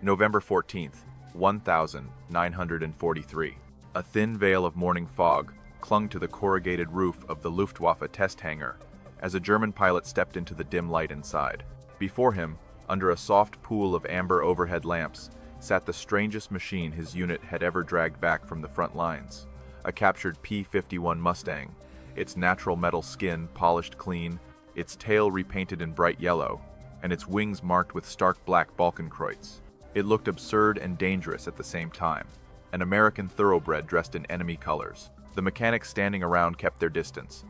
November 14th, 1943. A thin veil of morning fog clung to the corrugated roof of the Luftwaffe test hangar as a German pilot stepped into the dim light inside. Before him, under a soft pool of amber overhead lamps, sat the strangest machine his unit had ever dragged back from the front lines. A captured P-51 Mustang, its natural metal skin polished clean, its tail repainted in bright yellow, and its wings marked with stark black Balkenkreuz. It looked absurd and dangerous at the same time, an American thoroughbred dressed in enemy colors. The mechanics standing around kept their distance.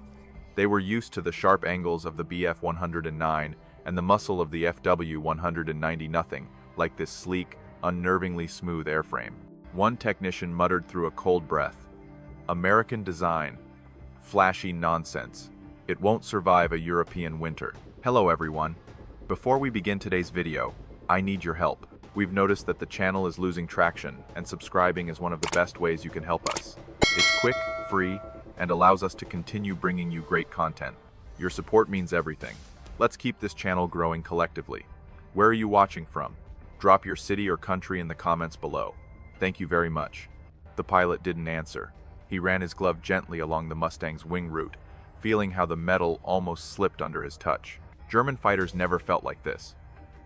They were used to the sharp angles of the Bf-109 and the muscle of the FW-190 nothing like this sleek, unnervingly smooth airframe. One technician muttered through a cold breath, "American design. Flashy nonsense. It won't survive a European winter." Hello everyone. Before we begin today's video, I need your help. We've noticed that the channel is losing traction, and subscribing is one of the best ways you can help us. It's quick, free, and allows us to continue bringing you great content. Your support means everything. Let's keep this channel growing collectively. Where are you watching from? Drop your city or country in the comments below. Thank you very much. The pilot didn't answer. He ran his glove gently along the Mustang's wing root, feeling how the metal almost slipped under his touch. German fighters never felt like this.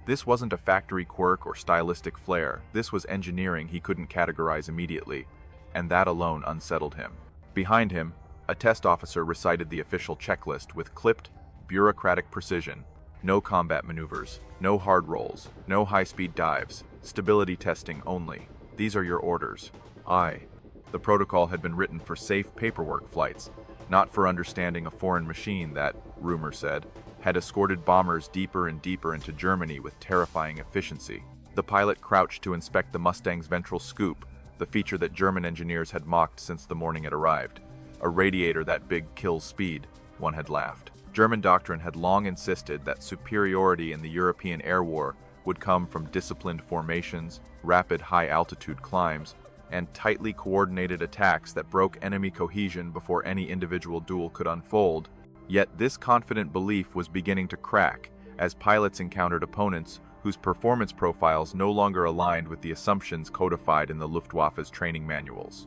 This wasn't a factory quirk or stylistic flair. This was engineering he couldn't categorize immediately, and that alone unsettled him. Behind him, a test officer recited the official checklist with clipped, bureaucratic precision. No combat maneuvers, no hard rolls, no high-speed dives, stability testing only. These are your orders. The protocol had been written for safe paperwork flights, not for understanding a foreign machine that, rumor said, had escorted bombers deeper and deeper into Germany with terrifying efficiency. The pilot crouched to inspect the Mustang's ventral scoop, the feature that German engineers had mocked since the morning it arrived. A radiator that big kills speed, one had laughed. German doctrine had long insisted that superiority in the European air war would come from disciplined formations, rapid high-altitude climbs, and tightly coordinated attacks that broke enemy cohesion before any individual duel could unfold. Yet this confident belief was beginning to crack as pilots encountered opponents whose performance profiles no longer aligned with the assumptions codified in the Luftwaffe's training manuals.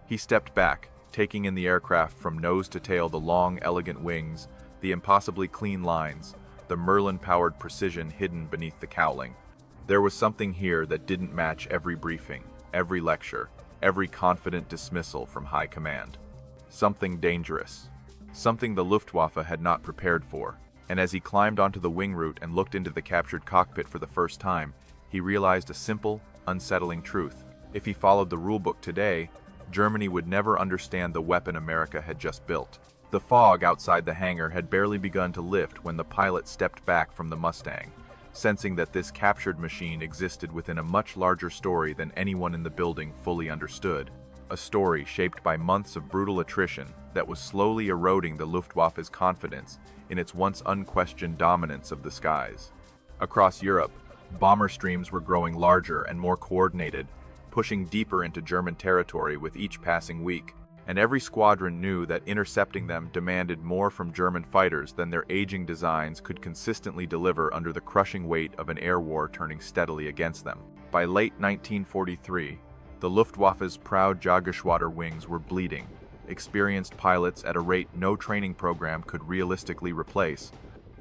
He stepped back, taking in the aircraft from nose to tail, the long, elegant wings, the impossibly clean lines, the Merlin-powered precision hidden beneath the cowling. There was something here that didn't match every briefing, every lecture, every confident dismissal from high command. Something dangerous. Something the Luftwaffe had not prepared for. And as he climbed onto the wing root and looked into the captured cockpit for the first time, he realized a simple, unsettling truth. If he followed the rulebook today, Germany would never understand the weapon America had just built. The fog outside the hangar had barely begun to lift when the pilot stepped back from the Mustang, sensing that this captured machine existed within a much larger story than anyone in the building fully understood. A story shaped by months of brutal attrition that was slowly eroding the Luftwaffe's confidence in its once unquestioned dominance of the skies. Across Europe, bomber streams were growing larger and more coordinated, pushing deeper into German territory with each passing week, and every squadron knew that intercepting them demanded more from German fighters than their aging designs could consistently deliver under the crushing weight of an air war turning steadily against them. By late 1943, the Luftwaffe's proud Jagdgeschwader wings were bleeding, experienced pilots at a rate no training program could realistically replace,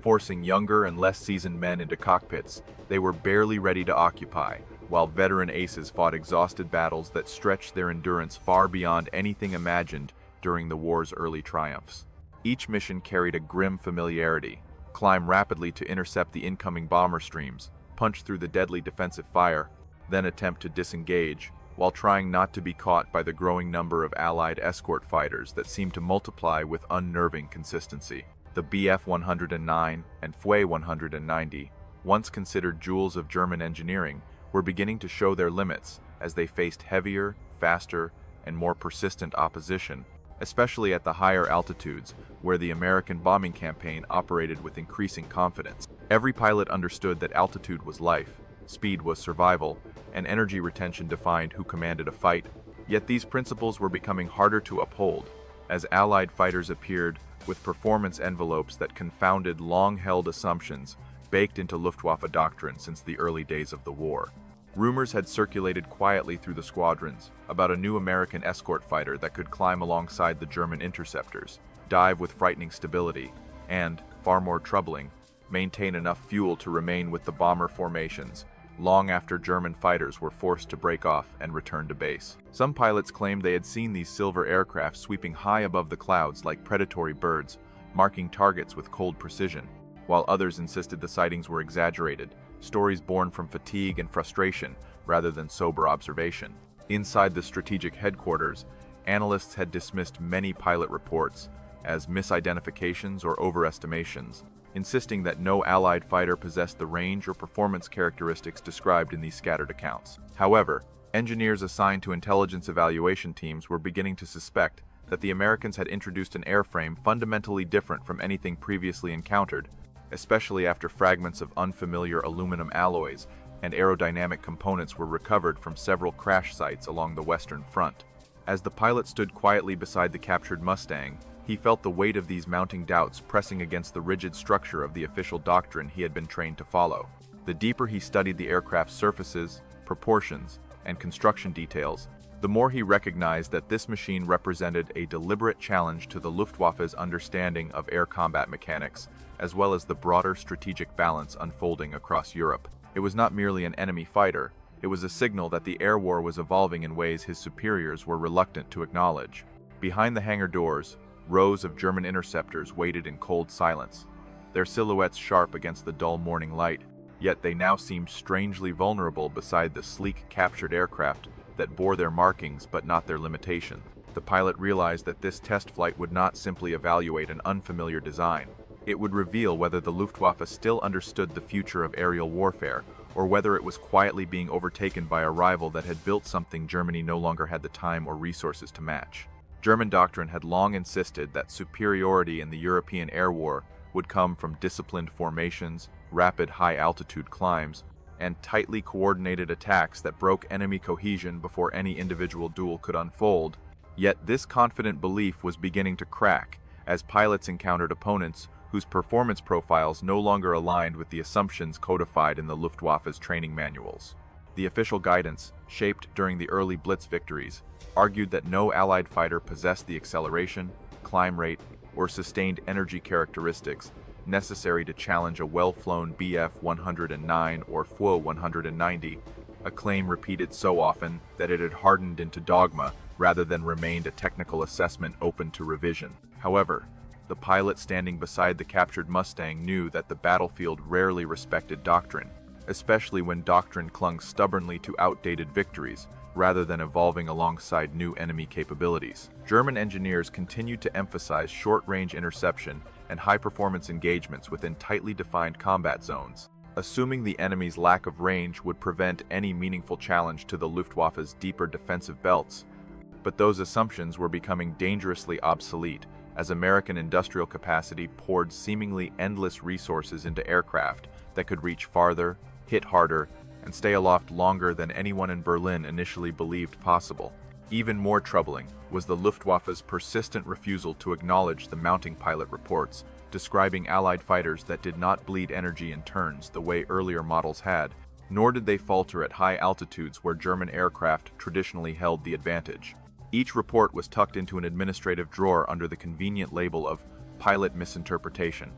forcing younger and less seasoned men into cockpits they were barely ready to occupy, while veteran aces fought exhausted battles that stretched their endurance far beyond anything imagined during the war's early triumphs. Each mission carried a grim familiarity: climb rapidly to intercept the incoming bomber streams, punch through the deadly defensive fire, then attempt to disengage, while trying not to be caught by the growing number of Allied escort fighters that seemed to multiply with unnerving consistency. The Bf-109 and FW-190, once considered jewels of German engineering, were beginning to show their limits as they faced heavier, faster, and more persistent opposition, especially at the higher altitudes where the American bombing campaign operated with increasing confidence. Every pilot understood that altitude was life, speed was survival, and energy retention defined who commanded a fight. Yet these principles were becoming harder to uphold as Allied fighters appeared with performance envelopes that confounded long-held assumptions baked into Luftwaffe doctrine since the early days of the war. Rumors had circulated quietly through the squadrons about a new American escort fighter that could climb alongside the German interceptors, dive with frightening stability, and, far more troubling, maintain enough fuel to remain with the bomber formations long after German fighters were forced to break off and return to base. Some pilots claimed they had seen these silver aircraft sweeping high above the clouds like predatory birds, marking targets with cold precision, while others insisted the sightings were exaggerated, stories born from fatigue and frustration rather than sober observation. Inside the strategic headquarters, analysts had dismissed many pilot reports as misidentifications or overestimations, insisting that no Allied fighter possessed the range or performance characteristics described in these scattered accounts. However, engineers assigned to intelligence evaluation teams were beginning to suspect that the Americans had introduced an airframe fundamentally different from anything previously encountered, especially after fragments of unfamiliar aluminum alloys and aerodynamic components were recovered from several crash sites along the Western Front. As the pilot stood quietly beside the captured Mustang, he felt the weight of these mounting doubts pressing against the rigid structure of the official doctrine he had been trained to follow. The deeper he studied the aircraft's surfaces, proportions, and construction details, the more he recognized that this machine represented a deliberate challenge to the Luftwaffe's understanding of air combat mechanics, as well as the broader strategic balance unfolding across Europe. It was not merely an enemy fighter, it was a signal that the air war was evolving in ways his superiors were reluctant to acknowledge. Behind the hangar doors, rows of German interceptors waited in cold silence, their silhouettes sharp against the dull morning light, yet they now seemed strangely vulnerable beside the sleek captured aircraft that bore their markings but not their limitation. The pilot realized that this test flight would not simply evaluate an unfamiliar design. It would reveal whether the Luftwaffe still understood the future of aerial warfare, or whether it was quietly being overtaken by a rival that had built something Germany no longer had the time or resources to match. German doctrine had long insisted that superiority in the European air war would come from disciplined formations, rapid high-altitude climbs, and tightly coordinated attacks that broke enemy cohesion before any individual duel could unfold. Yet this confident belief was beginning to crack as pilots encountered opponents whose performance profiles no longer aligned with the assumptions codified in the Luftwaffe's training manuals. The official guidance, shaped during the early Blitz victories, argued that no Allied fighter possessed the acceleration, climb rate, or sustained energy characteristics necessary to challenge a well-flown Bf-109 or Fu-190, a claim repeated so often that it had hardened into dogma rather than remained a technical assessment open to revision. However, the pilot standing beside the captured Mustang knew that the battlefield rarely respected doctrine, especially when doctrine clung stubbornly to outdated victories rather than evolving alongside new enemy capabilities. German engineers continued to emphasize short-range interception and high-performance engagements within tightly defined combat zones, assuming the enemy's lack of range would prevent any meaningful challenge to the Luftwaffe's deeper defensive belts. But those assumptions were becoming dangerously obsolete as American industrial capacity poured seemingly endless resources into aircraft that could reach farther, hit harder, and stay aloft longer than anyone in Berlin initially believed possible. Even more troubling was the Luftwaffe's persistent refusal to acknowledge the mounting pilot reports, describing Allied fighters that did not bleed energy in turns the way earlier models had, nor did they falter at high altitudes where German aircraft traditionally held the advantage. Each report was tucked into an administrative drawer under the convenient label of pilot misinterpretation,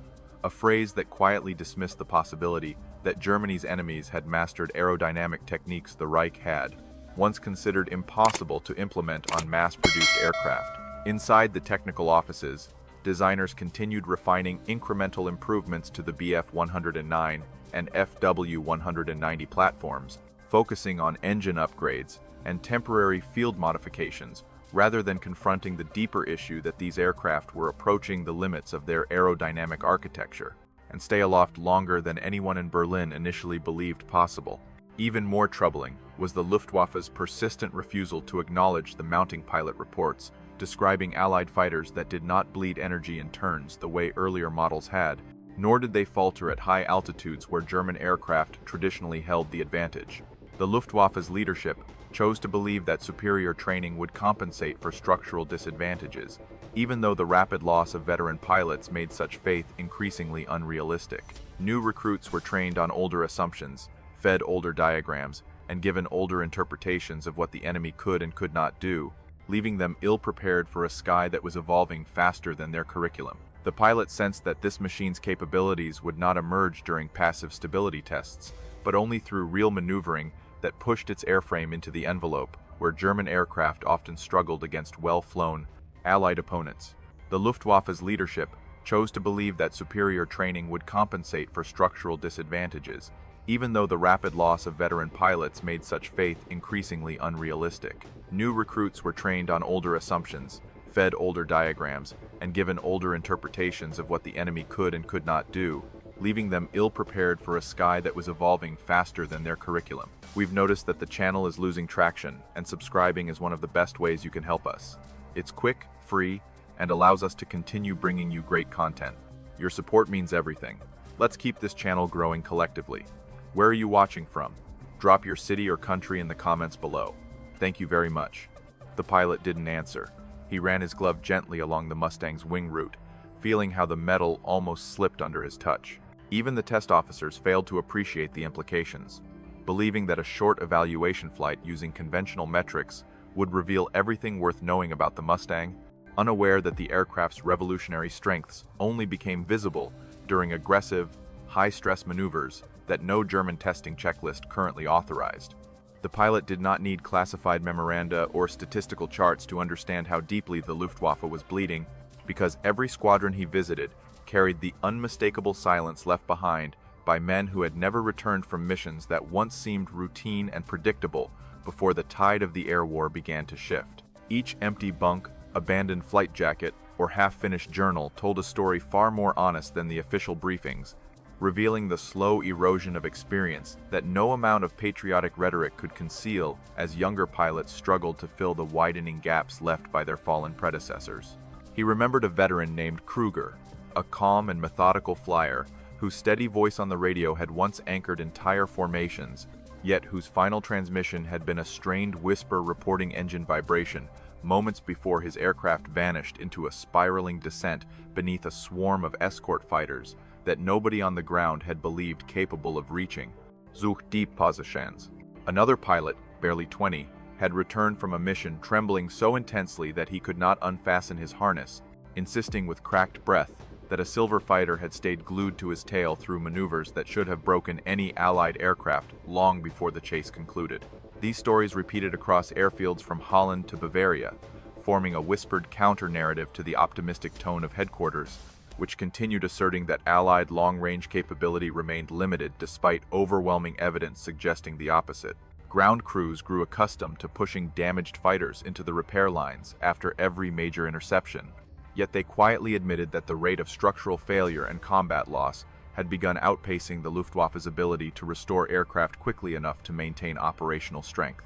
a phrase that quietly dismissed the possibility that Germany's enemies had mastered aerodynamic techniques the Reich had, once considered impossible to implement on mass-produced aircraft. Inside the technical offices, designers continued refining incremental improvements to the Bf-109 and FW-190 platforms, focusing on engine upgrades and temporary field modifications, rather than confronting the deeper issue that these aircraft were approaching the limits of their aerodynamic architecture, and stay aloft longer than anyone in Berlin initially believed possible. Even more troubling was the Luftwaffe's persistent refusal to acknowledge the mounting pilot reports, describing Allied fighters that did not bleed energy in turns the way earlier models had, nor did they falter at high altitudes where German aircraft traditionally held the advantage. The Luftwaffe's leadership chose to believe that superior training would compensate for structural disadvantages, even though the rapid loss of veteran pilots made such faith increasingly unrealistic. New recruits were trained on older assumptions, fed older diagrams, and given older interpretations of what the enemy could and could not do, leaving them ill-prepared for a sky that was evolving faster than their curriculum. The pilots sensed that this machine's capabilities would not emerge during passive stability tests, but only through real maneuvering that pushed its airframe into the envelope, where German aircraft often struggled against well-flown, Allied opponents. The Luftwaffe's leadership chose to believe that superior training would compensate for structural disadvantages, even though the rapid loss of veteran pilots made such faith increasingly unrealistic. New recruits were trained on older assumptions, fed older diagrams, and given older interpretations of what the enemy could and could not do, leaving them ill-prepared for a sky that was evolving faster than their curriculum. We've noticed that the channel is losing traction, and subscribing is one of the best ways you can help us. It's quick, free, and allows us to continue bringing you great content. Your support means everything. Let's keep this channel growing collectively. Where are you watching from? Drop your city or country in the comments below. Thank you very much. The pilot didn't answer. He ran his glove gently along the Mustang's wing root, feeling how the metal almost slipped under his touch. Even the test officers failed to appreciate the implications, believing that a short evaluation flight using conventional metrics would reveal everything worth knowing about the Mustang, unaware that the aircraft's revolutionary strengths only became visible during aggressive, high-stress maneuvers that no German testing checklist currently authorized. The pilot did not need classified memoranda or statistical charts to understand how deeply the Luftwaffe was bleeding, because every squadron he visited carried the unmistakable silence left behind by men who had never returned from missions that once seemed routine and predictable before the tide of the air war began to shift. Each empty bunk, abandoned flight jacket, or half-finished journal told a story far more honest than the official briefings, revealing the slow erosion of experience that no amount of patriotic rhetoric could conceal as younger pilots struggled to fill the widening gaps left by their fallen predecessors. He remembered a veteran named Kruger, a calm and methodical flyer whose steady voice on the radio had once anchored entire formations, yet whose final transmission had been a strained whisper reporting engine vibration moments before his aircraft vanished into a spiraling descent beneath a swarm of escort fighters that nobody on the ground had believed capable of reaching. Such deep positions. Another pilot, barely 20, had returned from a mission trembling so intensely that he could not unfasten his harness, insisting with cracked breath that a silver fighter had stayed glued to his tail through maneuvers that should have broken any Allied aircraft long before the chase concluded. These stories repeated across airfields from Holland to Bavaria, forming a whispered counter-narrative to the optimistic tone of headquarters, which continued asserting that Allied long-range capability remained limited despite overwhelming evidence suggesting the opposite. Ground crews grew accustomed to pushing damaged fighters into the repair lines after every major interception, yet they quietly admitted that the rate of structural failure and combat loss had begun outpacing the Luftwaffe's ability to restore aircraft quickly enough to maintain operational strength.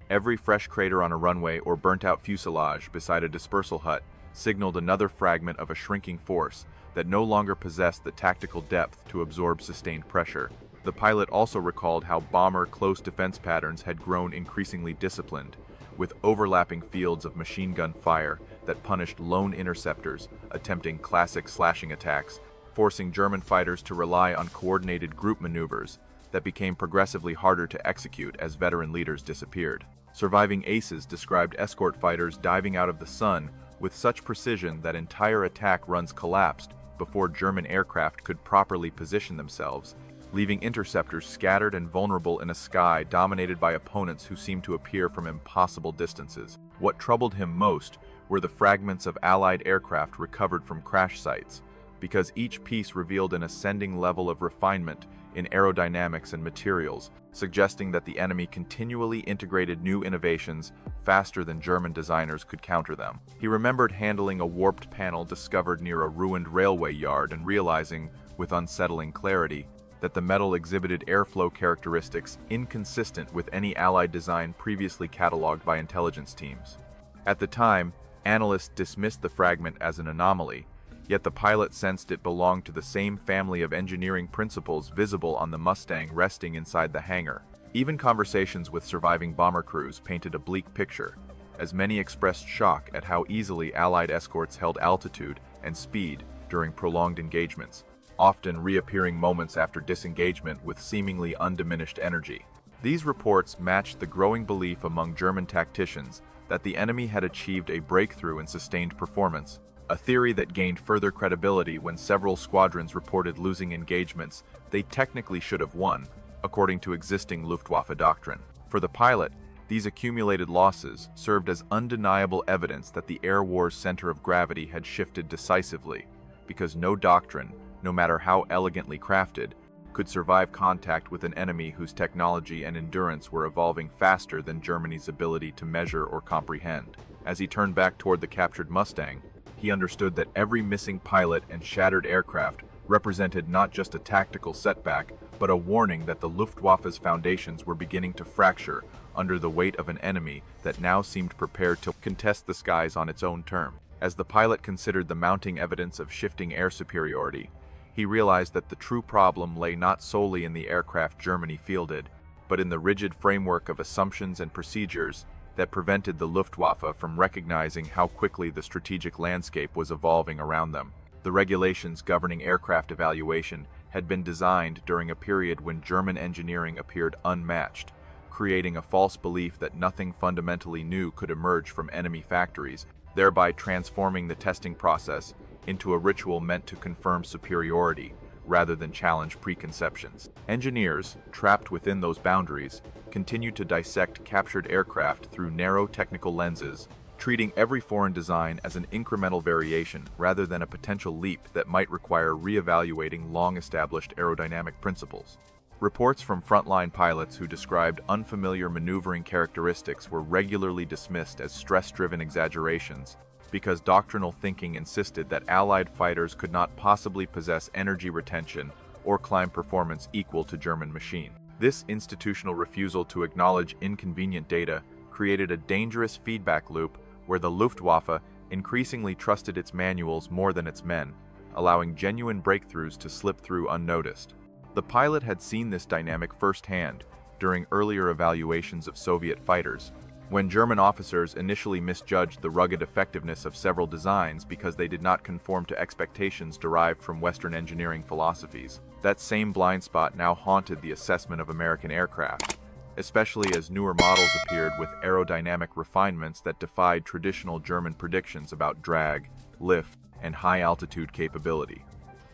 Every fresh crater on a runway or burnt-out fuselage beside a dispersal hut signaled another fragment of a shrinking force that no longer possessed the tactical depth to absorb sustained pressure. The pilot also recalled how bomber close defense patterns had grown increasingly disciplined, with overlapping fields of machine gun fire that punished lone interceptors attempting classic slashing attacks, forcing German fighters to rely on coordinated group maneuvers that became progressively harder to execute as veteran leaders disappeared. Surviving aces described escort fighters diving out of the sun with such precision that entire attack runs collapsed before German aircraft could properly position themselves, leaving interceptors scattered and vulnerable in a sky dominated by opponents who seemed to appear from impossible distances. What troubled him most were the fragments of Allied aircraft recovered from crash sites, because each piece revealed an ascending level of refinement in aerodynamics and materials, suggesting that the enemy continually integrated new innovations faster than German designers could counter them. He remembered handling a warped panel discovered near a ruined railway yard and realizing, with unsettling clarity, that the metal exhibited airflow characteristics inconsistent with any Allied design previously cataloged by intelligence teams. At the time, analysts dismissed the fragment as an anomaly, yet the pilot sensed it belonged to the same family of engineering principles visible on the Mustang resting inside the hangar. Even conversations with surviving bomber crews painted a bleak picture, as many expressed shock at how easily Allied escorts held altitude and speed during prolonged engagements. often reappearing moments after disengagement with seemingly undiminished energy. These reports matched the growing belief among German tacticians that the enemy had achieved a breakthrough in sustained performance, a theory that gained further credibility when several squadrons reported losing engagements they technically should have won, according to existing Luftwaffe doctrine. For the pilot, these accumulated losses served as undeniable evidence that the air war's center of gravity had shifted decisively, because no doctrine, no matter how elegantly crafted, could survive contact with an enemy whose technology and endurance were evolving faster than Germany's ability to measure or comprehend. As he turned back toward the captured Mustang, he understood that every missing pilot and shattered aircraft represented not just a tactical setback, but a warning that the Luftwaffe's foundations were beginning to fracture under the weight of an enemy that now seemed prepared to contest the skies on its own terms. As the pilot considered the mounting evidence of shifting air superiority, he realized that the true problem lay not solely in the aircraft Germany fielded, but in the rigid framework of assumptions and procedures that prevented the Luftwaffe from recognizing how quickly the strategic landscape was evolving around them. The regulations governing aircraft evaluation had been designed during a period when German engineering appeared unmatched, creating a false belief that nothing fundamentally new could emerge from enemy factories, thereby transforming the testing process into a ritual meant to confirm superiority rather than challenge preconceptions. Engineers, trapped within those boundaries, continued to dissect captured aircraft through narrow technical lenses, treating every foreign design as an incremental variation rather than a potential leap that might require re-evaluating long-established aerodynamic principles. Reports from frontline pilots who described unfamiliar maneuvering characteristics were regularly dismissed as stress-driven exaggerations, because doctrinal thinking insisted that Allied fighters could not possibly possess energy retention or climb performance equal to German machine. This institutional refusal to acknowledge inconvenient data created a dangerous feedback loop where the Luftwaffe increasingly trusted its manuals more than its men, allowing genuine breakthroughs to slip through unnoticed. The pilot had seen this dynamic firsthand during earlier evaluations of Soviet fighters, when German officers initially misjudged the rugged effectiveness of several designs because they did not conform to expectations derived from Western engineering philosophies. That same blind spot now haunted the assessment of American aircraft, especially as newer models appeared with aerodynamic refinements that defied traditional German predictions about drag, lift, and high-altitude capability.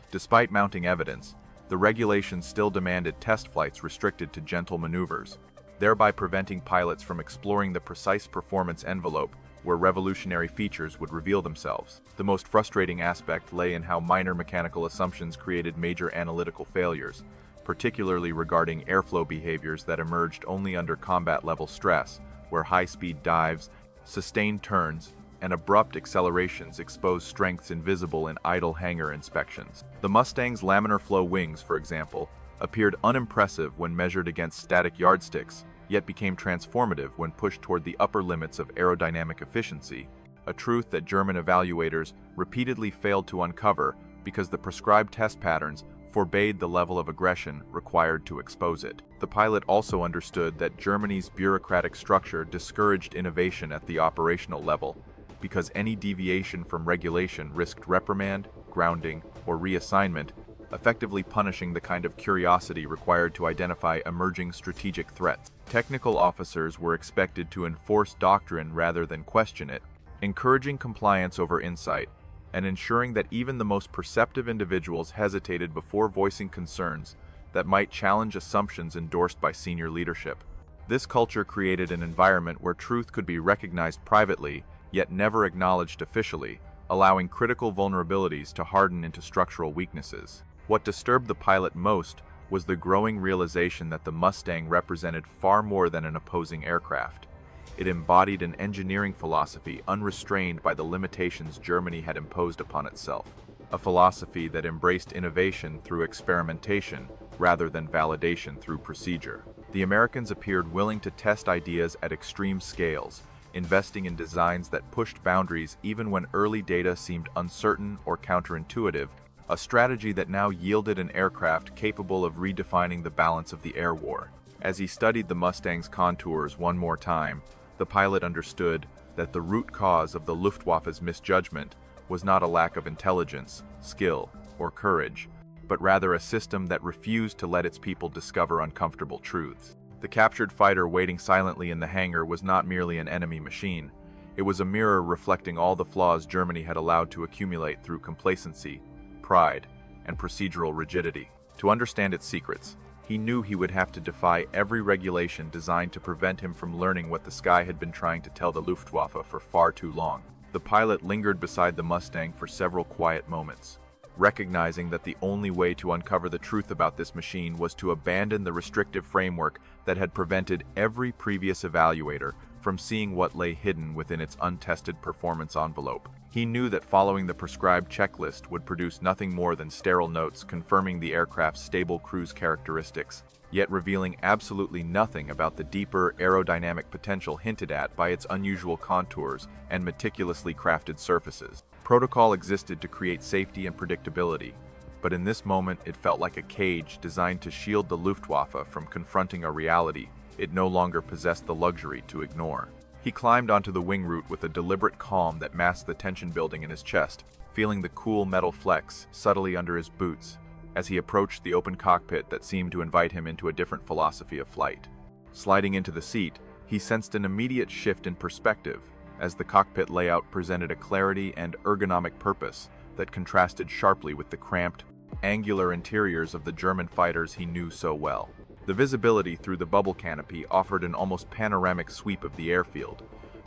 Despite mounting evidence, the regulations still demanded test flights restricted to gentle maneuvers, thereby preventing pilots from exploring the precise performance envelope where revolutionary features would reveal themselves. The most frustrating aspect lay in how minor mechanical assumptions created major analytical failures, particularly regarding airflow behaviors that emerged only under combat-level stress, where high-speed dives, sustained turns, and abrupt accelerations exposed strengths invisible in idle hangar inspections. The Mustang's laminar-flow wings, for example, appeared unimpressive when measured against static yardsticks, yet became transformative when pushed toward the upper limits of aerodynamic efficiency, a truth that German evaluators repeatedly failed to uncover because the prescribed test patterns forbade the level of aggression required to expose it. The pilot also understood that Germany's bureaucratic structure discouraged innovation at the operational level, because any deviation from regulation risked reprimand, grounding, or reassignment, effectively punishing the kind of curiosity required to identify emerging strategic threats. Technical officers were expected to enforce doctrine rather than question it, encouraging compliance over insight, and ensuring that even the most perceptive individuals hesitated before voicing concerns that might challenge assumptions endorsed by senior leadership. This culture created an environment where truth could be recognized privately, yet never acknowledged officially, allowing critical vulnerabilities to harden into structural weaknesses. What disturbed the pilot most was the growing realization that the Mustang represented far more than an opposing aircraft. It embodied an engineering philosophy unrestrained by the limitations Germany had imposed upon itself, a philosophy that embraced innovation through experimentation rather than validation through procedure. The Americans appeared willing to test ideas at extreme scales, investing in designs that pushed boundaries even when early data seemed uncertain or counterintuitive, a strategy that now yielded an aircraft capable of redefining the balance of the air war. As he studied the Mustang's contours one more time, the pilot understood that the root cause of the Luftwaffe's misjudgment was not a lack of intelligence, skill, or courage, but rather a system that refused to let its people discover uncomfortable truths. The captured fighter waiting silently in the hangar was not merely an enemy machine. It was a mirror reflecting all the flaws Germany had allowed to accumulate through complacency, pride, and procedural rigidity. To understand its secrets, he knew he would have to defy every regulation designed to prevent him from learning what the sky had been trying to tell the Luftwaffe for far too long. The pilot lingered beside the Mustang for several quiet moments, recognizing that the only way to uncover the truth about this machine was to abandon the restrictive framework that had prevented every previous evaluator from seeing what lay hidden within its untested performance envelope. He knew that following the prescribed checklist would produce nothing more than sterile notes confirming the aircraft's stable cruise characteristics, yet revealing absolutely nothing about the deeper aerodynamic potential hinted at by its unusual contours and meticulously crafted surfaces. Protocol existed to create safety and predictability, but in this moment it felt like a cage designed to shield the Luftwaffe from confronting a reality it no longer possessed the luxury to ignore. He climbed onto the wing root with a deliberate calm that masked the tension building in his chest, feeling the cool metal flex subtly under his boots as he approached the open cockpit that seemed to invite him into a different philosophy of flight. Sliding into the seat, he sensed an immediate shift in perspective as the cockpit layout presented a clarity and ergonomic purpose that contrasted sharply with the cramped, angular interiors of the German fighters he knew so well. The visibility through the bubble canopy offered an almost panoramic sweep of the airfield,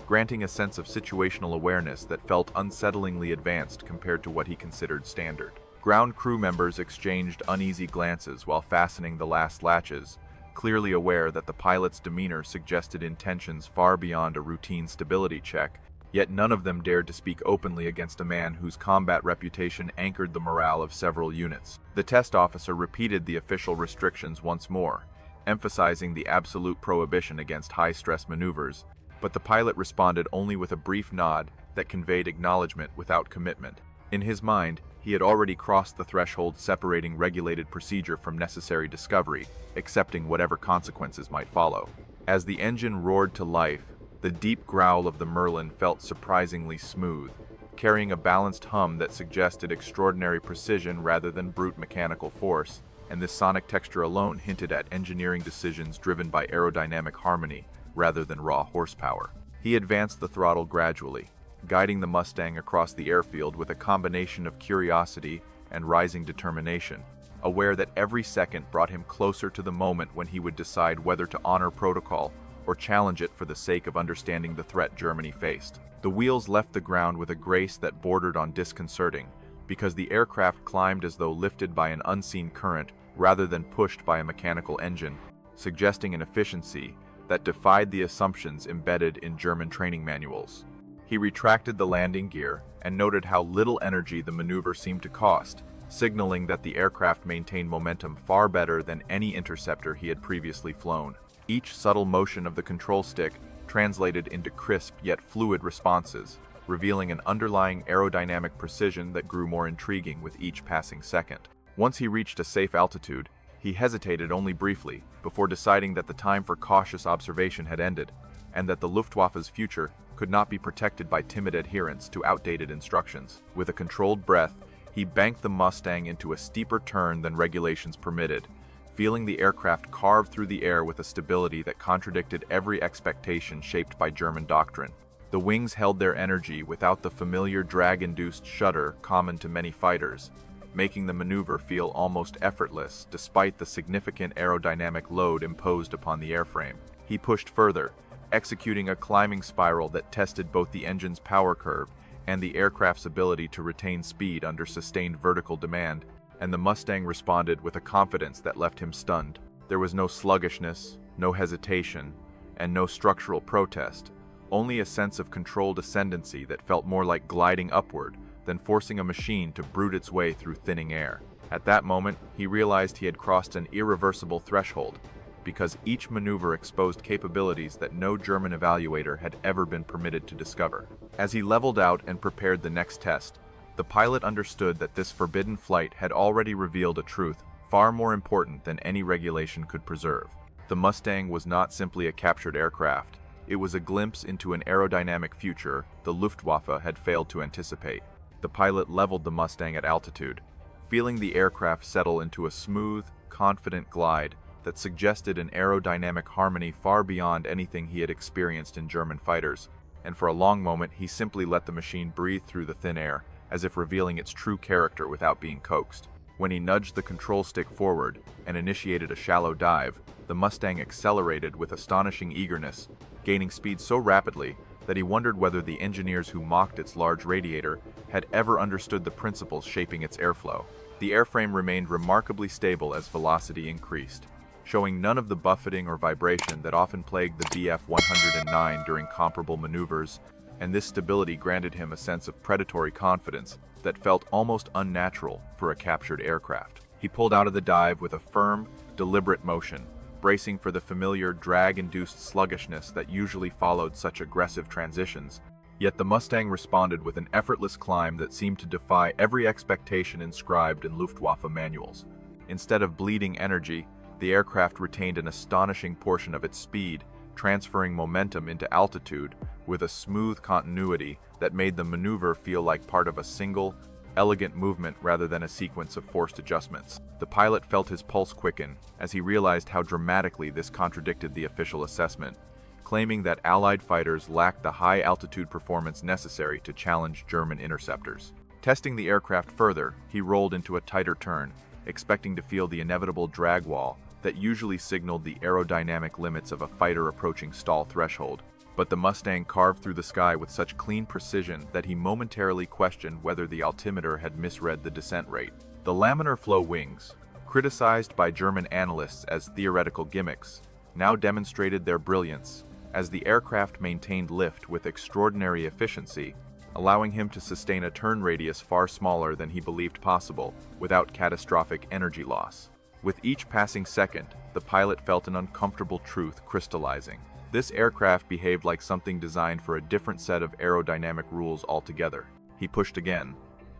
granting a sense of situational awareness that felt unsettlingly advanced compared to what he considered standard. Ground crew members exchanged uneasy glances while fastening the last latches, clearly aware that the pilot's demeanor suggested intentions far beyond a routine stability check, yet none of them dared to speak openly against a man whose combat reputation anchored the morale of several units. The test officer repeated the official restrictions once more, emphasizing the absolute prohibition against high-stress maneuvers, but the pilot responded only with a brief nod that conveyed acknowledgement without commitment. In his mind, he had already crossed the threshold separating regulated procedure from necessary discovery, accepting whatever consequences might follow. As the engine roared to life, the deep growl of the Merlin felt surprisingly smooth, carrying a balanced hum that suggested extraordinary precision rather than brute mechanical force, and this sonic texture alone hinted at engineering decisions driven by aerodynamic harmony rather than raw horsepower. He advanced the throttle gradually, guiding the Mustang across the airfield with a combination of curiosity and rising determination, aware that every second brought him closer to the moment when he would decide whether to honor protocol or challenge it for the sake of understanding the threat Germany faced. The wheels left the ground with a grace that bordered on disconcerting, because the aircraft climbed as though lifted by an unseen current rather than pushed by a mechanical engine, suggesting an efficiency that defied the assumptions embedded in German training manuals. He retracted the landing gear and noted how little energy the maneuver seemed to cost, signaling that the aircraft maintained momentum far better than any interceptor he had previously flown. Each subtle motion of the control stick translated into crisp yet fluid responses, revealing an underlying aerodynamic precision that grew more intriguing with each passing second. Once he reached a safe altitude, he hesitated only briefly before deciding that the time for cautious observation had ended, and that the Luftwaffe's future could not be protected by timid adherence to outdated instructions. With a controlled breath, he banked the Mustang into a steeper turn than regulations permitted, feeling the aircraft carve through the air with a stability that contradicted every expectation shaped by German doctrine. The wings held their energy without the familiar drag-induced shudder common to many fighters, making the maneuver feel almost effortless despite the significant aerodynamic load imposed upon the airframe. He pushed further, executing a climbing spiral that tested both the engine's power curve and the aircraft's ability to retain speed under sustained vertical demand, and the Mustang responded with a confidence that left him stunned. There was no sluggishness, no hesitation, and no structural protest, only a sense of controlled ascendancy that felt more like gliding upward than forcing a machine to brute its way through thinning air. At that moment, he realized he had crossed an irreversible threshold, because each maneuver exposed capabilities that no German evaluator had ever been permitted to discover. As he leveled out and prepared the next test, the pilot understood that this forbidden flight had already revealed a truth far more important than any regulation could preserve. The Mustang was not simply a captured aircraft. It was a glimpse into an aerodynamic future the Luftwaffe had failed to anticipate. The pilot leveled the Mustang at altitude, feeling the aircraft settle into a smooth, confident glide that suggested an aerodynamic harmony far beyond anything he had experienced in German fighters, and for a long moment he simply let the machine breathe through the thin air, as if revealing its true character without being coaxed. When he nudged the control stick forward and initiated a shallow dive, the Mustang accelerated with astonishing eagerness, gaining speed so rapidly that he wondered whether the engineers who mocked its large radiator had ever understood the principles shaping its airflow. The airframe remained remarkably stable as velocity increased, showing none of the buffeting or vibration that often plagued the Bf-109 during comparable maneuvers, and this stability granted him a sense of predatory confidence that felt almost unnatural for a captured aircraft. He pulled out of the dive with a firm, deliberate motion, bracing for the familiar drag-induced sluggishness that usually followed such aggressive transitions. Yet the Mustang responded with an effortless climb that seemed to defy every expectation inscribed in Luftwaffe manuals. Instead of bleeding energy, the aircraft retained an astonishing portion of its speed, transferring momentum into altitude with a smooth continuity that made the maneuver feel like part of a single, elegant movement rather than a sequence of forced adjustments. The pilot felt his pulse quicken as he realized how dramatically this contradicted the official assessment, claiming that Allied fighters lacked the high-altitude performance necessary to challenge German interceptors. Testing the aircraft further, he rolled into a tighter turn, expecting to feel the inevitable drag wall that usually signaled the aerodynamic limits of a fighter approaching stall threshold. But the Mustang carved through the sky with such clean precision that he momentarily questioned whether the altimeter had misread the descent rate. The laminar-flow wings, criticized by German analysts as theoretical gimmicks, now demonstrated their brilliance as the aircraft maintained lift with extraordinary efficiency, allowing him to sustain a turn radius far smaller than he believed possible without catastrophic energy loss. With each passing second, the pilot felt an uncomfortable truth crystallizing. This aircraft behaved like something designed for a different set of aerodynamic rules altogether. He pushed again,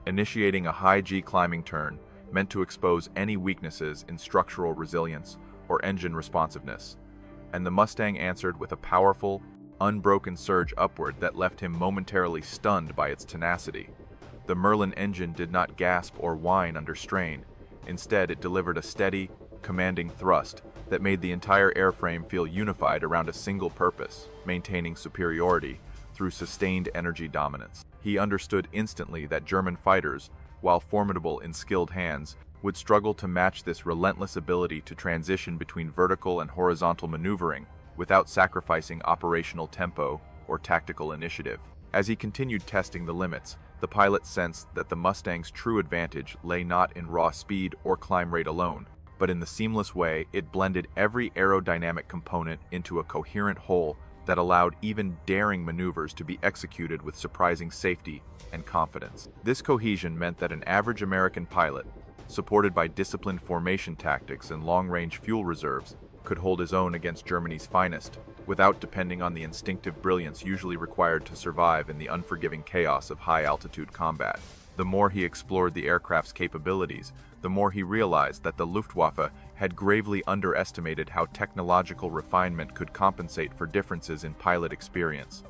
initiating a high G climbing turn meant to expose any weaknesses in structural resilience or engine responsiveness, and the Mustang answered with a powerful, unbroken surge upward that left him momentarily stunned by its tenacity. The Merlin engine did not gasp or whine under strain. Instead, it delivered a steady, commanding thrust that made the entire airframe feel unified around a single purpose, maintaining superiority through sustained energy dominance. He understood instantly that German fighters, while formidable in skilled hands, would struggle to match this relentless ability to transition between vertical and horizontal maneuvering without sacrificing operational tempo or tactical initiative. As he continued testing the limits, the pilot sensed that the Mustang's true advantage lay not in raw speed or climb rate alone, but in the seamless way it blended every aerodynamic component into a coherent whole that allowed even daring maneuvers to be executed with surprising safety and confidence. This cohesion meant that an average American pilot, supported by disciplined formation tactics and long-range fuel reserves, could hold his own against Germany's finest, without depending on the instinctive brilliance usually required to survive in the unforgiving chaos of high-altitude combat. The more he explored the aircraft's capabilities, the more he realized that the Luftwaffe had gravely underestimated how technological refinement could compensate for differences in pilot experience.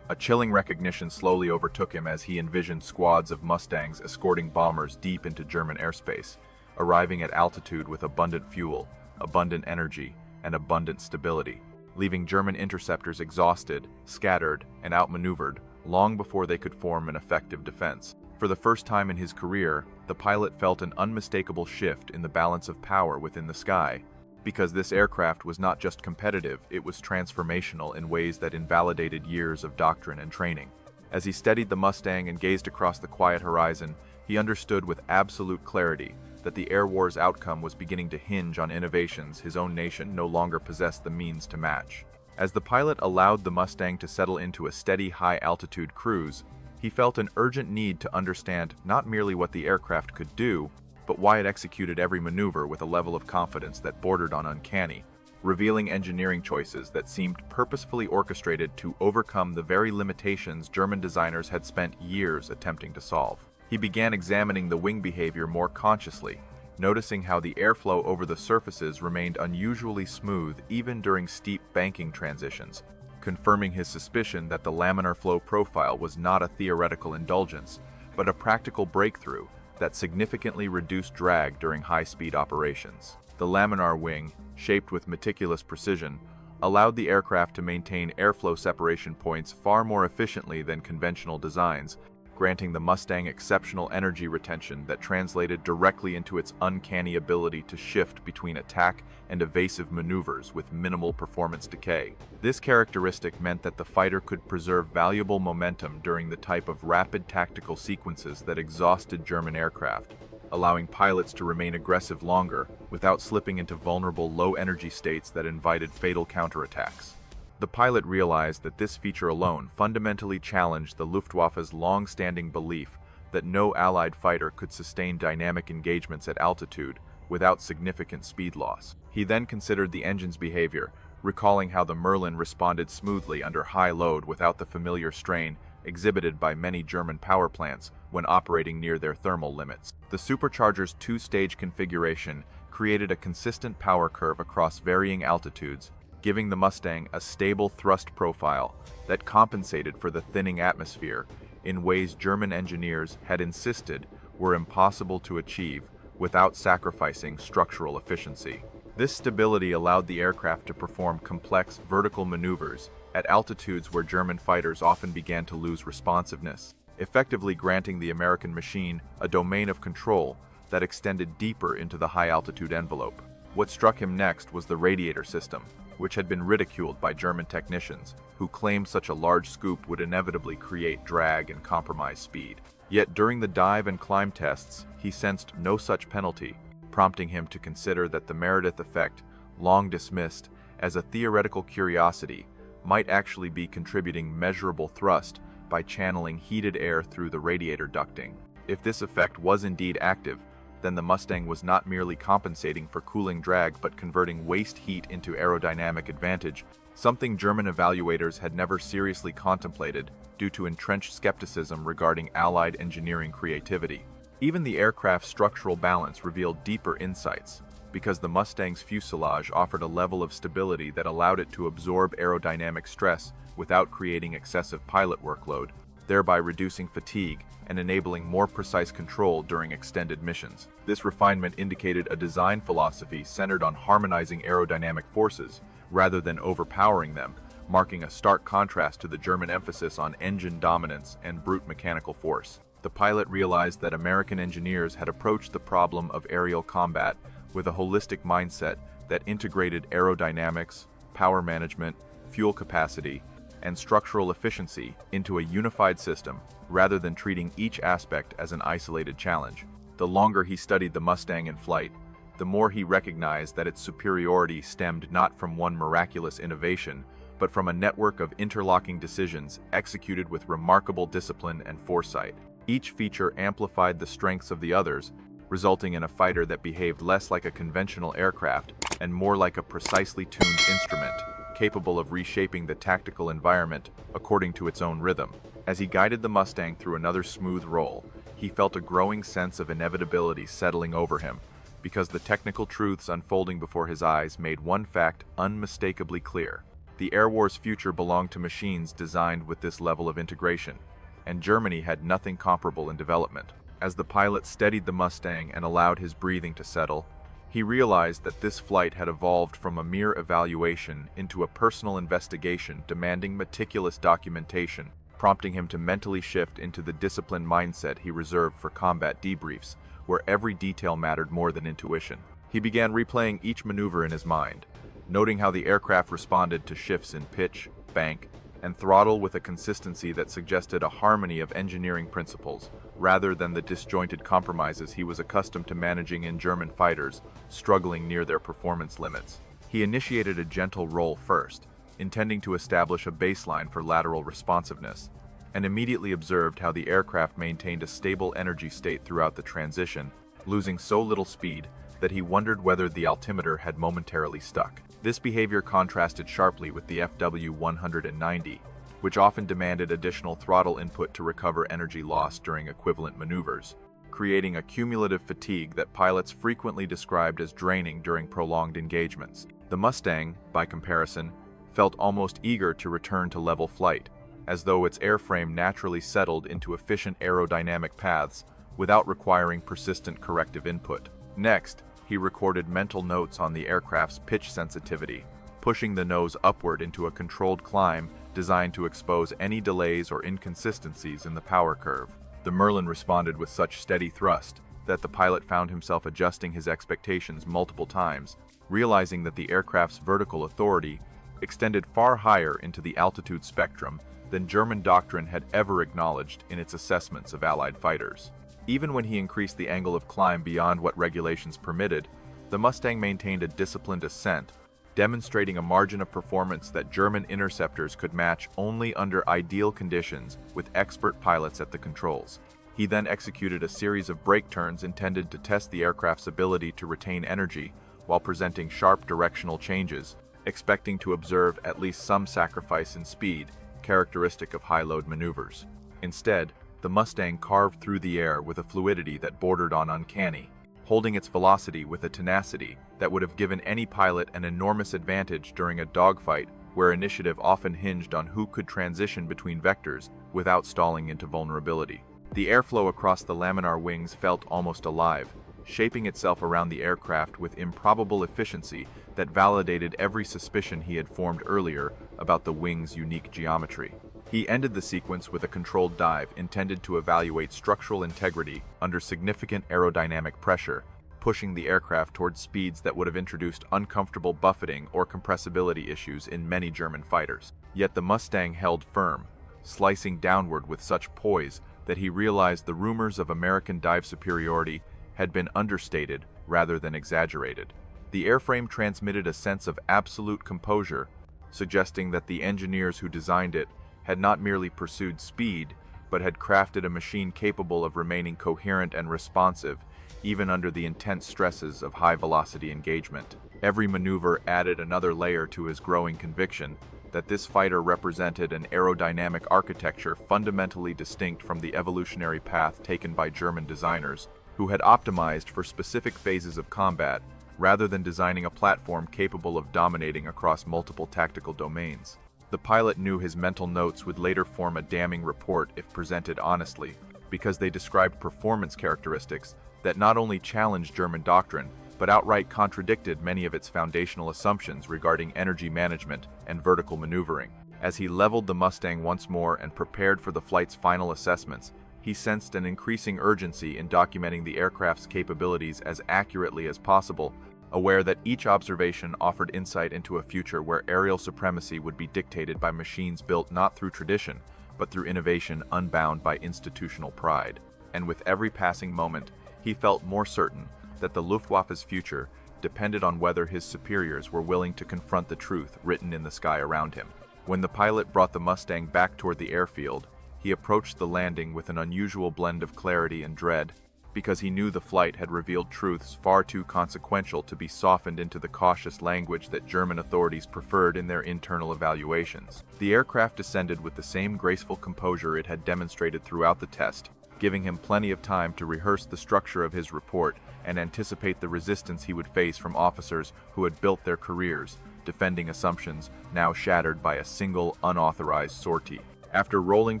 A chilling recognition slowly overtook him as he envisioned squads of Mustangs escorting bombers deep into German airspace, arriving at altitude with abundant fuel, abundant energy, and abundant stability, leaving German interceptors exhausted, scattered, and outmaneuvered long before they could form an effective defense. For the first time in his career, the pilot felt an unmistakable shift in the balance of power within the sky, because this aircraft was not just competitive, it was transformational in ways that invalidated years of doctrine and training. As he steadied the Mustang and gazed across the quiet horizon, he understood with absolute clarity that the air war's outcome was beginning to hinge on innovations his own nation no longer possessed the means to match. As the pilot allowed the Mustang to settle into a steady high-altitude cruise, he felt an urgent need to understand not merely what the aircraft could do, but why it executed every maneuver with a level of confidence that bordered on uncanny, revealing engineering choices that seemed purposefully orchestrated to overcome the very limitations German designers had spent years attempting to solve. He began examining the wing behavior more consciously, noticing how the airflow over the surfaces remained unusually smooth even during steep banking transitions, confirming his suspicion that the laminar flow profile was not a theoretical indulgence, but a practical breakthrough that significantly reduced drag during high-speed operations. The laminar wing, shaped with meticulous precision, allowed the aircraft to maintain airflow separation points far more efficiently than conventional designs, granting the Mustang exceptional energy retention that translated directly into its uncanny ability to shift between attack and evasive maneuvers with minimal performance decay. This characteristic meant that the fighter could preserve valuable momentum during the type of rapid tactical sequences that exhausted German aircraft, allowing pilots to remain aggressive longer without slipping into vulnerable low-energy states that invited fatal counterattacks. The pilot realized that this feature alone fundamentally challenged the Luftwaffe's long-standing belief that no Allied fighter could sustain dynamic engagements at altitude without significant speed loss. He then considered the engine's behavior, recalling how the Merlin responded smoothly under high load without the familiar strain exhibited by many German power plants when operating near their thermal limits. The supercharger's two-stage configuration created a consistent power curve across varying altitudes, giving the Mustang a stable thrust profile that compensated for the thinning atmosphere in ways German engineers had insisted were impossible to achieve without sacrificing structural efficiency. This stability allowed the aircraft to perform complex vertical maneuvers at altitudes where German fighters often began to lose responsiveness, effectively granting the American machine a domain of control that extended deeper into the high-altitude envelope. What struck him next was the radiator system, which had been ridiculed by German technicians, who claimed such a large scoop would inevitably create drag and compromise speed. Yet during the dive and climb tests, he sensed no such penalty, prompting him to consider that the Meredith effect, long dismissed as a theoretical curiosity, might actually be contributing measurable thrust by channeling heated air through the radiator ducting. If this effect was indeed active, then the Mustang was not merely compensating for cooling drag but converting waste heat into aerodynamic advantage, something German evaluators had never seriously contemplated due to entrenched skepticism regarding Allied engineering creativity. Even the aircraft's structural balance revealed deeper insights, because the Mustang's fuselage offered a level of stability that allowed it to absorb aerodynamic stress without creating excessive pilot workload, thereby reducing fatigue and enabling more precise control during extended missions. This refinement indicated a design philosophy centered on harmonizing aerodynamic forces rather than overpowering them, marking a stark contrast to the German emphasis on engine dominance and brute mechanical force. The pilot realized that American engineers had approached the problem of aerial combat with a holistic mindset that integrated aerodynamics, power management, fuel capacity, and structural efficiency into a unified system rather than treating each aspect as an isolated challenge. The longer he studied the Mustang in flight, the more he recognized that its superiority stemmed not from one miraculous innovation, but from a network of interlocking decisions executed with remarkable discipline and foresight. Each feature amplified the strengths of the others, resulting in a fighter that behaved less like a conventional aircraft and more like a precisely tuned instrument, capable of reshaping the tactical environment according to its own rhythm. As he guided the Mustang through another smooth roll, he felt a growing sense of inevitability settling over him, because the technical truths unfolding before his eyes made one fact unmistakably clear. The Air War's future belonged to machines designed with this level of integration, and Germany had nothing comparable in development. As the pilot steadied the Mustang and allowed his breathing to settle, he realized that this flight had evolved from a mere evaluation into a personal investigation demanding meticulous documentation, prompting him to mentally shift into the disciplined mindset he reserved for combat debriefs, where every detail mattered more than intuition. He began replaying each maneuver in his mind, noting how the aircraft responded to shifts in pitch, bank, and throttle with a consistency that suggested a harmony of engineering principles, rather than the disjointed compromises he was accustomed to managing in German fighters struggling near their performance limits. He initiated a gentle roll first, intending to establish a baseline for lateral responsiveness, and immediately observed how the aircraft maintained a stable energy state throughout the transition, losing so little speed that he wondered whether the altimeter had momentarily stuck. This behavior contrasted sharply with the FW-190, which often demanded additional throttle input to recover energy lost during equivalent maneuvers, creating a cumulative fatigue that pilots frequently described as draining during prolonged engagements. The Mustang, by comparison, felt almost eager to return to level flight, as though its airframe naturally settled into efficient aerodynamic paths without requiring persistent corrective input. Next, he recorded mental notes on the aircraft's pitch sensitivity, pushing the nose upward into a controlled climb designed to expose any delays or inconsistencies in the power curve. The Merlin responded with such steady thrust that the pilot found himself adjusting his expectations multiple times, realizing that the aircraft's vertical authority extended far higher into the altitude spectrum than German doctrine had ever acknowledged in its assessments of Allied fighters. Even when he increased the angle of climb beyond what regulations permitted, the Mustang maintained a disciplined ascent, demonstrating a margin of performance that German interceptors could match only under ideal conditions with expert pilots at the controls. He then executed a series of brake turns intended to test the aircraft's ability to retain energy while presenting sharp directional changes, expecting to observe at least some sacrifice in speed, characteristic of high-load maneuvers. Instead, the Mustang carved through the air with a fluidity that bordered on uncanny, holding its velocity with a tenacity that would have given any pilot an enormous advantage during a dogfight where initiative often hinged on who could transition between vectors without stalling into vulnerability. The airflow across the laminar wings felt almost alive, shaping itself around the aircraft with improbable efficiency that validated every suspicion he had formed earlier about the wing's unique geometry. He ended the sequence with a controlled dive intended to evaluate structural integrity under significant aerodynamic pressure, pushing the aircraft towards speeds that would have introduced uncomfortable buffeting or compressibility issues in many German fighters. Yet the Mustang held firm, slicing downward with such poise that he realized the rumors of American dive superiority had been understated rather than exaggerated. The airframe transmitted a sense of absolute composure, suggesting that the engineers who designed it had not merely pursued speed, but had crafted a machine capable of remaining coherent and responsive, even under the intense stresses of high-velocity engagement. Every maneuver added another layer to his growing conviction that this fighter represented an aerodynamic architecture fundamentally distinct from the evolutionary path taken by German designers, who had optimized for specific phases of combat, rather than designing a platform capable of dominating across multiple tactical domains. The pilot knew his mental notes would later form a damning report if presented honestly, because they described performance characteristics that not only challenged German doctrine, but outright contradicted many of its foundational assumptions regarding energy management and vertical maneuvering. As he leveled the Mustang once more and prepared for the flight's final assessments, he sensed an increasing urgency in documenting the aircraft's capabilities as accurately as possible, aware that each observation offered insight into a future where aerial supremacy would be dictated by machines built not through tradition, but through innovation unbound by institutional pride. And with every passing moment, he felt more certain that the Luftwaffe's future depended on whether his superiors were willing to confront the truth written in the sky around him. When the pilot brought the Mustang back toward the airfield, he approached the landing with an unusual blend of clarity and dread, because he knew the flight had revealed truths far too consequential to be softened into the cautious language that German authorities preferred in their internal evaluations. The aircraft descended with the same graceful composure it had demonstrated throughout the test, giving him plenty of time to rehearse the structure of his report and anticipate the resistance he would face from officers who had built their careers defending assumptions now shattered by a single unauthorized sortie. After rolling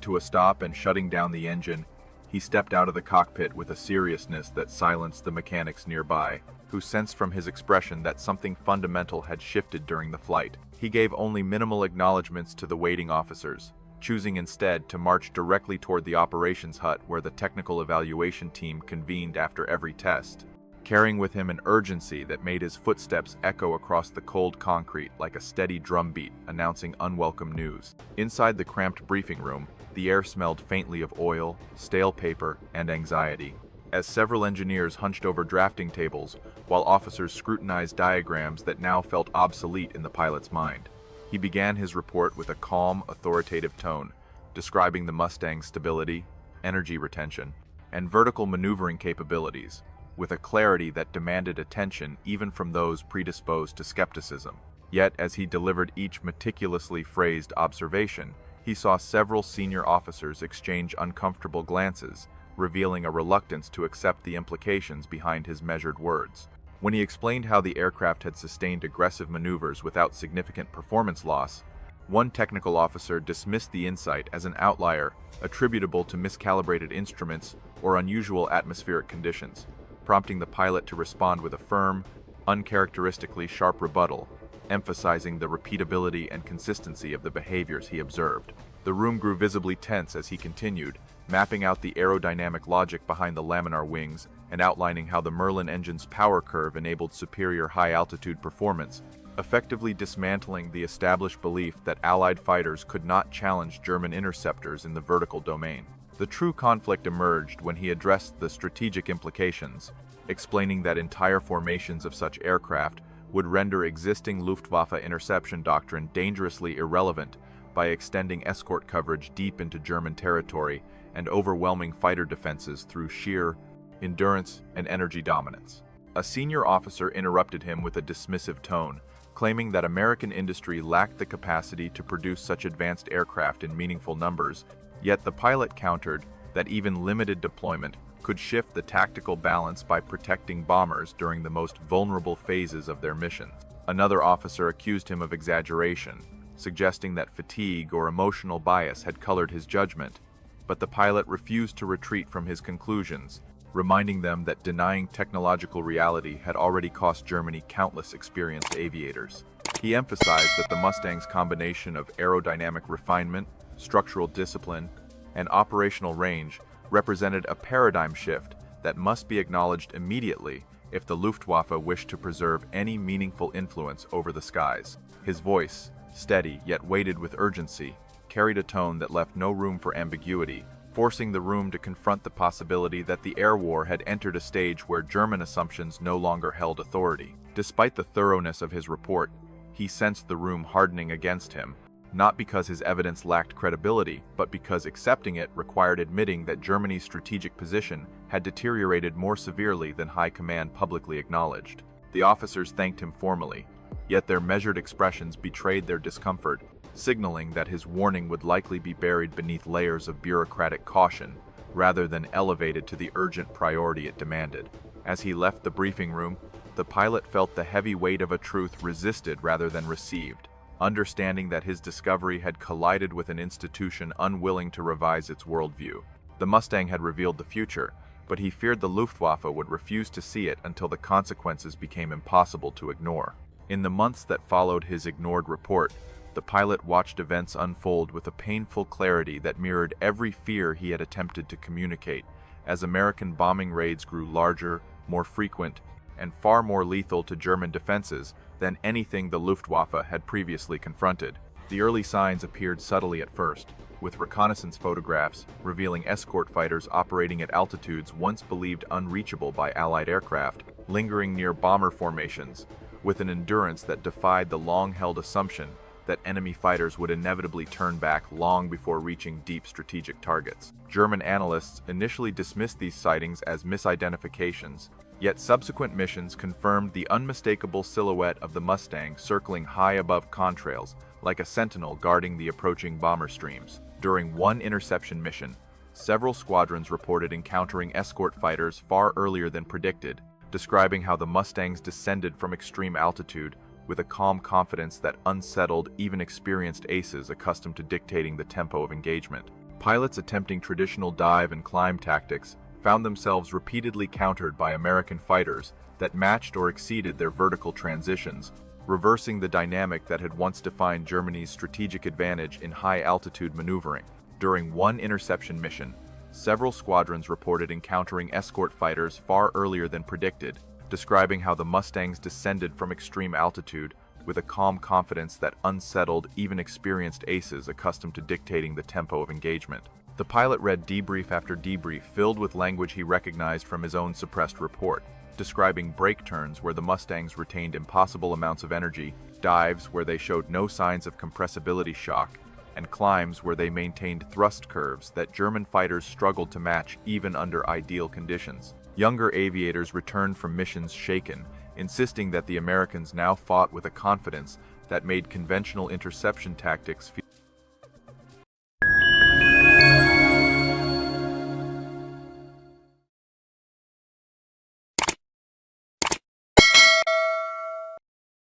to a stop and shutting down the engine, he stepped out of the cockpit with a seriousness that silenced the mechanics nearby, who sensed from his expression that something fundamental had shifted during the flight. He gave only minimal acknowledgments to the waiting officers, choosing instead to march directly toward the operations hut where the technical evaluation team convened after every test, carrying with him an urgency that made his footsteps echo across the cold concrete like a steady drumbeat announcing unwelcome news. Inside the cramped briefing room, the air smelled faintly of oil, stale paper, and anxiety, as several engineers hunched over drafting tables while officers scrutinized diagrams that now felt obsolete in the pilot's mind. He began his report with a calm, authoritative tone, describing the Mustang's stability, energy retention, and vertical maneuvering capabilities, with a clarity that demanded attention even from those predisposed to skepticism. Yet, as he delivered each meticulously phrased observation, he saw several senior officers exchange uncomfortable glances, revealing a reluctance to accept the implications behind his measured words. When he explained how the aircraft had sustained aggressive maneuvers without significant performance loss, One technical officer dismissed the insight as an outlier attributable to miscalibrated instruments or unusual atmospheric conditions, prompting the pilot to respond with a firm, uncharacteristically sharp rebuttal, emphasizing the repeatability and consistency of the behaviors he observed. The room grew visibly tense as he continued, mapping out the aerodynamic logic behind the laminar wings and outlining how the Merlin engine's power curve enabled superior high-altitude performance, effectively dismantling the established belief that Allied fighters could not challenge German interceptors in the vertical domain. The true conflict emerged when he addressed the strategic implications, explaining that entire formations of such aircraft would render existing Luftwaffe interception doctrine dangerously irrelevant by extending escort coverage deep into German territory and overwhelming fighter defenses through sheer endurance and energy dominance. A senior officer interrupted him with a dismissive tone, claiming that American industry lacked the capacity to produce such advanced aircraft in meaningful numbers, yet the pilot countered that even limited deployment could shift the tactical balance by protecting bombers during the most vulnerable phases of their missions. Another officer accused him of exaggeration, suggesting that fatigue or emotional bias had colored his judgment, but the pilot refused to retreat from his conclusions, reminding them that denying technological reality had already cost Germany countless experienced aviators. He emphasized that the Mustang's combination of aerodynamic refinement, structural discipline, and operational range represented a paradigm shift that must be acknowledged immediately if the Luftwaffe wished to preserve any meaningful influence over the skies. His voice, steady yet weighted with urgency, carried a tone that left no room for ambiguity, forcing the room to confront the possibility that the air war had entered a stage where German assumptions no longer held authority. Despite the thoroughness of his report, he sensed the room hardening against him, not because his evidence lacked credibility, but because accepting it required admitting that Germany's strategic position had deteriorated more severely than High Command publicly acknowledged. The officers thanked him formally, yet their measured expressions betrayed their discomfort, signaling that his warning would likely be buried beneath layers of bureaucratic caution, rather than elevated to the urgent priority it demanded. As he left the briefing room, the pilot felt the heavy weight of a truth resisted rather than received, understanding that his discovery had collided with an institution unwilling to revise its worldview. The Mustang had revealed the future, but he feared the Luftwaffe would refuse to see it until the consequences became impossible to ignore. In the months that followed his ignored report, the pilot watched events unfold with a painful clarity that mirrored every fear he had attempted to communicate, as American bombing raids grew larger, more frequent, and far more lethal to German defenses than anything the Luftwaffe had previously confronted. The early signs appeared subtly at first, with reconnaissance photographs revealing escort fighters operating at altitudes once believed unreachable by Allied aircraft, lingering near bomber formations, with an endurance that defied the long-held assumption that enemy fighters would inevitably turn back long before reaching deep strategic targets. German analysts initially dismissed these sightings as misidentifications, yet subsequent missions confirmed the unmistakable silhouette of the Mustang circling high above contrails, like a sentinel guarding the approaching bomber streams. During one interception mission, several squadrons reported encountering escort fighters far earlier than predicted, describing how the Mustangs descended from extreme altitude with a calm confidence that unsettled even experienced aces accustomed to dictating the tempo of engagement. Pilots attempting traditional dive and climb tactics found themselves repeatedly countered by American fighters that matched or exceeded their vertical transitions, reversing the dynamic that had once defined Germany's strategic advantage in high-altitude maneuvering. During one interception mission, several squadrons reported encountering escort fighters far earlier than predicted, describing how the Mustangs descended from extreme altitude with a calm confidence that unsettled even experienced aces accustomed to dictating the tempo of engagement. The pilot read debrief after debrief filled with language he recognized from his own suppressed report, describing brake turns where the Mustangs retained impossible amounts of energy, dives where they showed no signs of compressibility shock, and climbs where they maintained thrust curves that German fighters struggled to match even under ideal conditions. Younger aviators returned from missions shaken, insisting that the Americans now fought with a confidence that made conventional interception tactics feel